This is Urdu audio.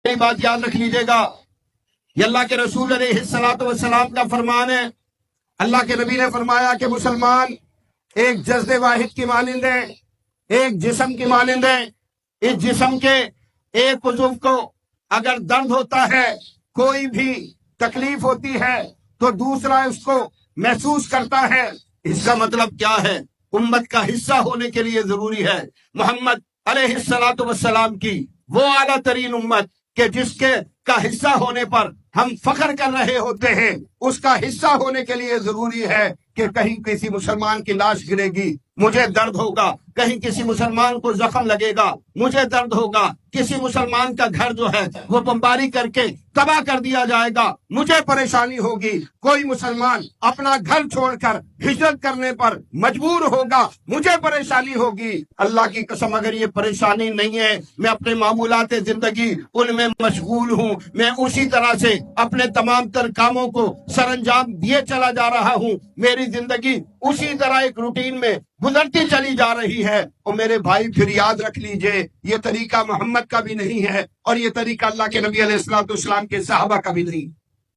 میری بات یاد رکھ لیجئے گا، یہ اللہ کے رسول علیہ الصلوۃ والسلام کا فرمان ہے۔ اللہ کے نبی نے فرمایا کہ مسلمان ایک جسد واحد کی مانند ہے، ایک جسم کی مانند ہے۔ اس جسم کے ایک عضو کو اگر درد ہوتا ہے، کوئی بھی تکلیف ہوتی ہے، تو دوسرا اس کو محسوس کرتا ہے۔ اس کا مطلب کیا ہے؟ امت کا حصہ ہونے کے لیے ضروری ہے محمد علیہ الصلوۃ والسلام کی وہ اعلیٰ ترین امت کہ جس کے کا حصہ ہونے پر ہم فخر کر رہے ہوتے ہیں، اس کا حصہ ہونے کے لیے ضروری ہے کہ کہیں کسی مسلمان کی لاش گرے گی، مجھے درد ہوگا، کہیں کسی مسلمان کو زخم لگے گا، مجھے درد ہوگا، کسی مسلمان کا گھر جو ہے وہ بمباری کر کے تباہ کر دیا جائے گا، مجھے پریشانی ہوگی، کوئی مسلمان اپنا گھر چھوڑ کر ہجرت کرنے پر مجبور ہوگا، مجھے پریشانی ہوگی۔ اللہ کی قسم اگر یہ پریشانی نہیں ہے، میں اپنے معمولات زندگی ان میں مشغول ہوں، میں اسی طرح سے اپنے تمام تر کاموں کو سر انجام دیے چلا جا رہا ہوں، میری زندگی اسی طرح ایک روٹین میں گزرتی چلی جا رہی ہے۔ اور میرے بھائی پھر یاد رکھ لیجئے، یہ طریقہ محمد کا بھی نہیں ہے، اور یہ طریقہ اللہ کے نبی علیہ السلام کے صحابہ کا بھی نہیں۔